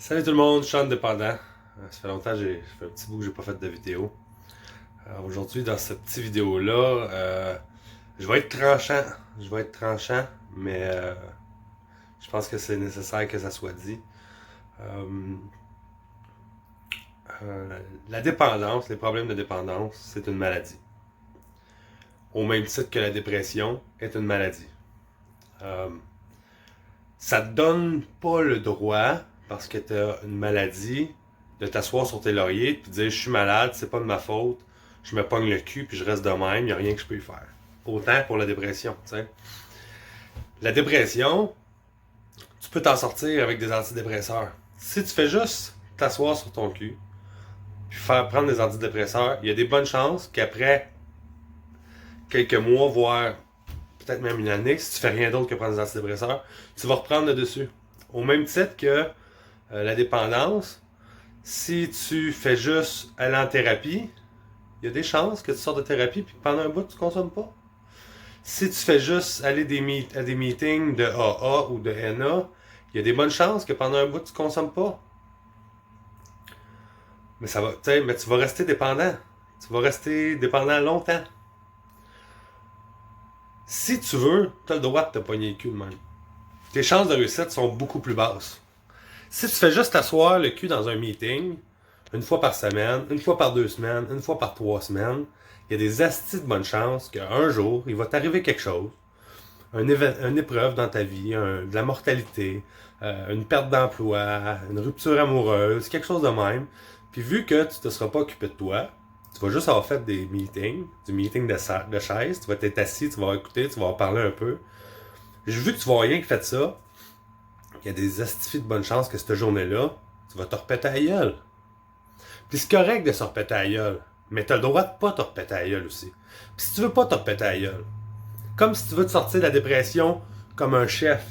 Salut tout le monde, je suis indépendant. Ça fait longtemps ça fait un petit bout que j'ai pas fait de vidéo. Aujourd'hui, dans cette petite vidéo-là, je vais être tranchant. Je vais être tranchant, mais je pense que c'est nécessaire que ça soit dit. Euh, la dépendance, les problèmes de dépendance, c'est une maladie. Au même titre que la dépression est une maladie. Euh, Ça te donne pas le droit, parce que tu as une maladie, de t'asseoir sur tes lauriers et de dire je suis malade, c'est pas de ma faute, je me pogne le cul puis je reste de même, il a rien que je peux y faire. Autant pour la dépression, tu sais. La dépression, tu peux t'en sortir avec des antidépresseurs. Si tu fais juste t'asseoir sur ton cul puis faire prendre des antidépresseurs, il y a des bonnes chances qu'après quelques mois, voire peut-être même une année, si tu fais rien d'autre que prendre des antidépresseurs, tu vas reprendre le dessus. Au même titre que la dépendance, si tu fais juste aller en thérapie, il y a des chances que tu sortes de thérapie puis que pendant un bout, tu ne consommes pas. Si tu fais juste aller à des meetings de AA ou de NA, il y a des bonnes chances que pendant un bout, tu ne consommes pas. Mais ça va, mais tu vas rester dépendant. Tu vas rester dépendant longtemps. Si tu veux, tu as le droit de te pogner le cul de même. Tes chances de réussite sont beaucoup plus basses. Si tu fais juste t'asseoir le cul dans un meeting, une fois par semaine, une fois par 2 semaines, une fois par 3 semaines, il y a des astis de bonne chance qu'un jour, il va t'arriver quelque chose, une épreuve dans ta vie, de la mortalité, une perte d'emploi, une rupture amoureuse, quelque chose de même. Puis vu que tu ne te seras pas occupé de toi, tu vas juste avoir fait des meetings, du meeting de chaise, tu vas t'être assis, tu vas écouter, tu vas parler un peu. Vu que tu vas rien que fait ça, il y a des astifies de bonne chance que cette journée-là, tu vas te repéter à la gueule. Puis c'est correct de se repéter à la gueule, mais t'as le droit de pas te repéter à la gueule aussi. Puis si tu veux pas te repéter à la gueule, comme si tu veux te sortir de la dépression comme un chef,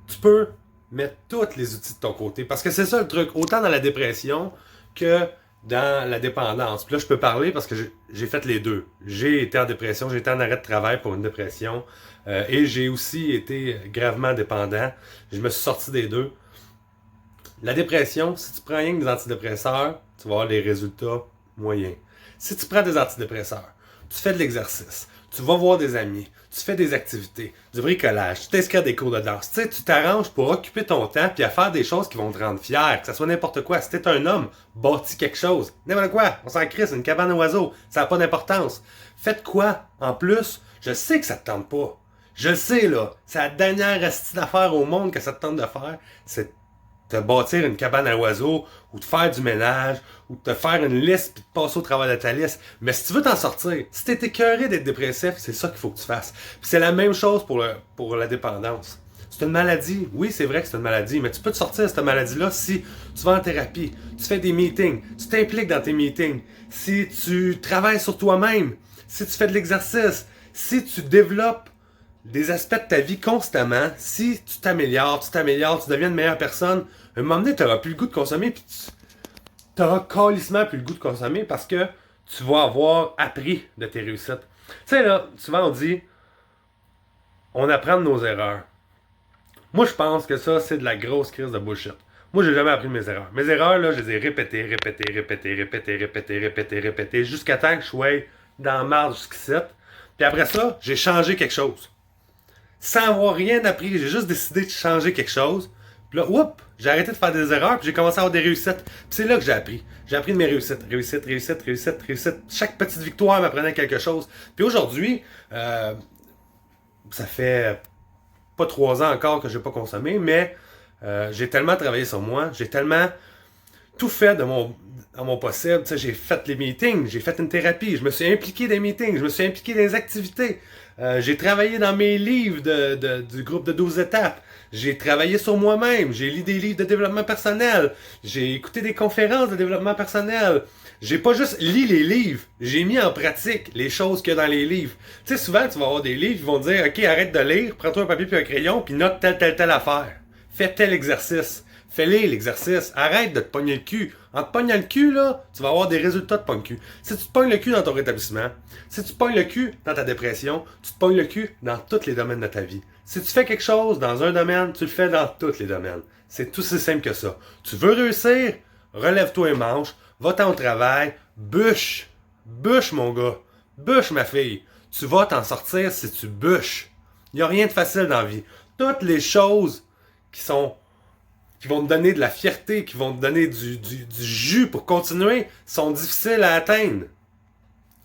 tu peux mettre tous les outils de ton côté. Parce que c'est ça le truc, autant dans la dépression que dans la dépendance. Puis là, je peux parler parce que j'ai fait les deux. J'ai été en dépression, j'ai été en arrêt de travail pour une dépression. Et j'ai aussi été gravement dépendant. Je me suis sorti des deux. La dépression, si tu prends rien que des antidépresseurs, tu vas avoir les résultats moyens. Si tu prends des antidépresseurs, tu fais de l'exercice, tu vas voir des amis, tu fais des activités, du bricolage, tu t'inscris à des cours de danse, tu t'arranges pour occuper ton temps puis à faire des choses qui vont te rendre fier, que ce soit n'importe quoi. Si t'es un homme, bâtis quelque chose. N'importe quoi, on s'en crisse, une cabane à oiseaux, ça n'a pas d'importance. Faites quoi? En plus, je sais que ça te tente pas. Je le sais, là. C'est la dernière astuce d'affaires au monde que ça te tente de faire. C'est de bâtir une cabane à oiseaux, ou de faire du ménage, ou de te faire une liste puis de passer au travers de ta liste. Mais si tu veux t'en sortir, si t'es écœuré d'être dépressif, c'est ça qu'il faut que tu fasses. Puis c'est la même chose pour la dépendance. C'est une maladie. Oui, c'est vrai que c'est une maladie, mais tu peux te sortir de cette maladie-là si tu vas en thérapie, tu fais des meetings, tu t'impliques dans tes meetings, si tu travailles sur toi-même, si tu fais de l'exercice, si tu développes des aspects de ta vie constamment, si tu t'améliores, tu deviens une meilleure personne, à un moment donné, tu n'auras plus le goût de consommer, puis tu n'auras calissement plus le goût de consommer parce que tu vas avoir appris de tes réussites. Tu sais, là, souvent on dit, on apprend de nos erreurs. Moi, je pense que ça, c'est de la grosse crise de bullshit. Moi, j'ai jamais appris de mes erreurs. Mes erreurs, là, je les ai répétées, jusqu'à temps que je sois dans la marge jusqu'ici. Puis après ça, j'ai changé quelque chose. Sans avoir rien appris, j'ai juste décidé de changer quelque chose. Puis là, j'ai arrêté de faire des erreurs, puis j'ai commencé à avoir des réussites. Puis c'est là que j'ai appris. J'ai appris de mes réussites. Réussite. Chaque petite victoire m'apprenait quelque chose. Puis aujourd'hui, ça fait pas 3 ans encore que j'ai pas consommé, mais j'ai tellement travaillé sur moi, j'ai tellement tout fait à mon possible. Tu sais, j'ai fait les meetings, j'ai fait une thérapie, je me suis impliqué dans les meetings, je me suis impliqué dans les activités. J'ai travaillé dans mes livres du groupe de 12 étapes. J'ai travaillé sur moi-même. J'ai lu des livres de développement personnel. J'ai écouté des conférences de développement personnel. J'ai pas juste lu les livres. J'ai mis en pratique les choses qu'il y a dans les livres. Tu sais, souvent, tu vas avoir des livres qui vont te dire, OK, arrête de lire, prends-toi un papier puis un crayon, puis note telle affaire. Fais tel exercice. Fais-le l'exercice. Arrête de te pogner le cul. En te pognant le cul, là, tu vas avoir des résultats de pogne cul. Si tu te pognes le cul dans ton rétablissement, si tu te pognes le cul dans ta dépression, tu te pognes le cul dans tous les domaines de ta vie. Si tu fais quelque chose dans un domaine, tu le fais dans tous les domaines. C'est tout aussi simple que ça. Tu veux réussir? Relève-toi les manches, va-t'en au travail, bûche. Bûche, mon gars. Bûche, ma fille. Tu vas t'en sortir si tu bûches. Il n'y a rien de facile dans la vie. Toutes les choses qui vont te donner de la fierté, qui vont te donner du jus pour continuer, sont difficiles à atteindre.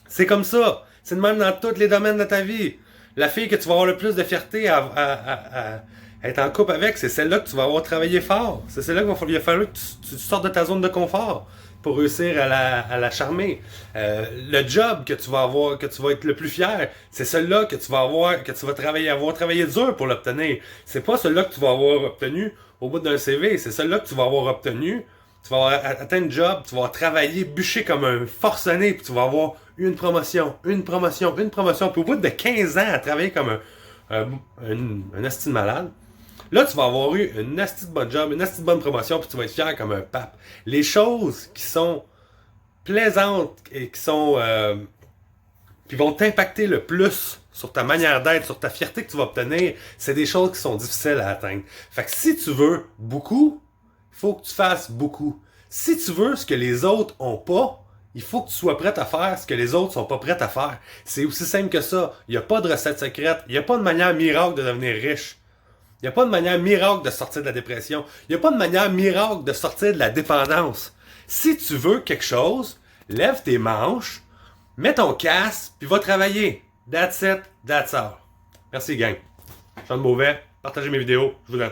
C'est comme ça. C'est de même dans tous les domaines de ta vie. La fille que tu vas avoir le plus de fierté à être en couple avec, c'est celle-là que tu vas avoir travaillé fort. C'est celle-là qu'il va falloir que tu sortes de ta zone de confort pour réussir à la charmer. Le job que tu vas avoir, que tu vas être le plus fier, c'est celui-là que tu vas avoir, que tu vas travailler dur pour l'obtenir. C'est pas celui-là que tu vas avoir obtenu au bout d'un CV, c'est celui-là que tu vas avoir obtenu. Tu vas avoir atteint un job, tu vas avoir travaillé, bûché comme un forcené, puis tu vas avoir une promotion. Puis au bout de 15 ans à travailler comme un asti de malade, là, tu vas avoir eu une asti de bon job, une asti de bonne promotion, puis tu vas être fier comme un pape. Les choses qui sont plaisantes et qui vont t'impacter le plus sur ta manière d'être, sur ta fierté que tu vas obtenir, c'est des choses qui sont difficiles à atteindre. Fait que si tu veux beaucoup, il faut que tu fasses beaucoup. Si tu veux ce que les autres ont pas, il faut que tu sois prêt à faire ce que les autres sont pas prêts à faire. C'est aussi simple que ça. Il n'y a pas de recette secrète. Il n'y a pas de manière miracle de devenir riche. Il n'y a pas de manière miracle de sortir de la dépression. Il n'y a pas de manière miracle de sortir de la dépendance. Si tu veux quelque chose, lève tes manches, mets ton casque, puis va travailler. That's it, that's all. Merci gang. Sean Beauvais, partagez mes vidéos, je vous aime.